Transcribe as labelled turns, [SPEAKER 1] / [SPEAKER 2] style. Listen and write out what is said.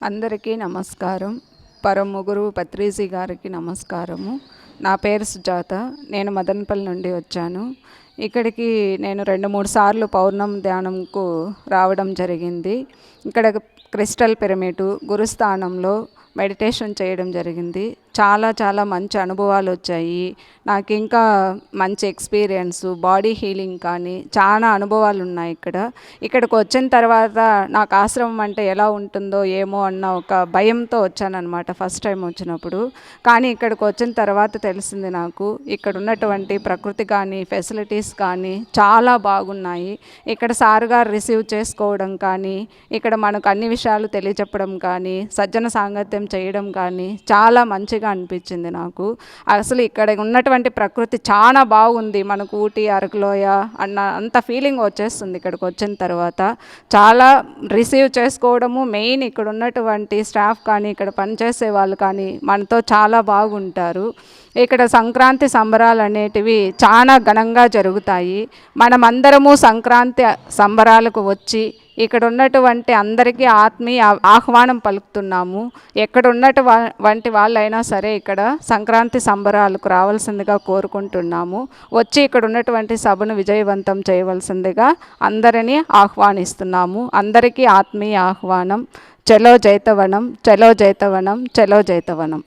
[SPEAKER 1] అందరికీ నమస్కారం. పరమ గురువు పత్రిజీ గారికి నమస్కారము. నా పేరు సుజాత. నేను మదనపల్లి నుండి వచ్చాను. ఇక్కడికి నేను 2-3 సార్లు పౌర్ణమి ధ్యానంకు రావడం జరిగింది. ఇక్కడ క్రిస్టల్ పిరమిడ్ గురుస్థానంలో మెడిటేషన్ చేయడం జరిగింది. చాలా మంచి అనుభవాలు వచ్చాయి. నాకు ఇంకా మంచి ఎక్స్పీరియన్స్, బాడీ హీలింగ్ కానీ చాలా అనుభవాలు ఉన్నాయి. ఇక్కడికి వచ్చిన తర్వాత నాకు ఆశ్రమం అంటే ఎలా ఉంటుందో ఏమో అన్న ఒక భయంతో వచ్చానన్నమాట ఫస్ట్ టైం వచ్చినప్పుడు. కానీ ఇక్కడికి వచ్చిన తర్వాత తెలిసింది నాకు ఇక్కడ ఉన్నటువంటి ప్రకృతి కానీ ఫెసిలిటీస్ కానీ చాలా బాగున్నాయి. ఇక్కడ సార్ గారు రిసీవ్ చేసుకోవడం కానీ, ఇక్కడ మనకు అన్ని విషయాలు తెలియచెప్పడం కానీ, సజ్జన సాంగత్యం చేయడం కానీ చాలా మంచిగా అనిపించింది నాకు. అసలు ఇక్కడ ఉన్నటువంటి ప్రకృతి చాలా బాగుంది. మనకు ఊటీ, అరకులోయ అంత ఫీలింగ్ వచ్చేస్తుంది ఇక్కడికి వచ్చిన తర్వాత. చాలా రిసీవ్ చేసుకోవడము మెయిన్. ఇక్కడ ఉన్నటువంటి స్టాఫ్ కానీ, ఇక్కడ పనిచేసే వాళ్ళు కానీ మనతో చాలా బాగుంటారు. ఇక్కడ సంక్రాంతి సంబరాలు అనేటివి చాలా ఘనంగా జరుగుతాయి. మనమందరము సంక్రాంతి సంబరాలకు వచ్చి ఇక్కడ ఉన్నటువంటి అందరికీ ఆత్మీయ ఆహ్వానం పలుకుతున్నాము. ఎక్కడ ఉన్నటువంటి వాళ్ళైనా సరే ఇక్కడ సంక్రాంతి సంబరాలకు రావాల్సిందిగా కోరుకుంటున్నాము. వచ్చి ఇక్కడ ఉన్నటువంటి సభను విజయవంతం చేయవలసిందిగా అందరినీ ఆహ్వానిస్తున్నాము. అందరికీ ఆత్మీయ ఆహ్వానం. చలో జైతవనం, చలో జైతవనం, చలో జైతవనం.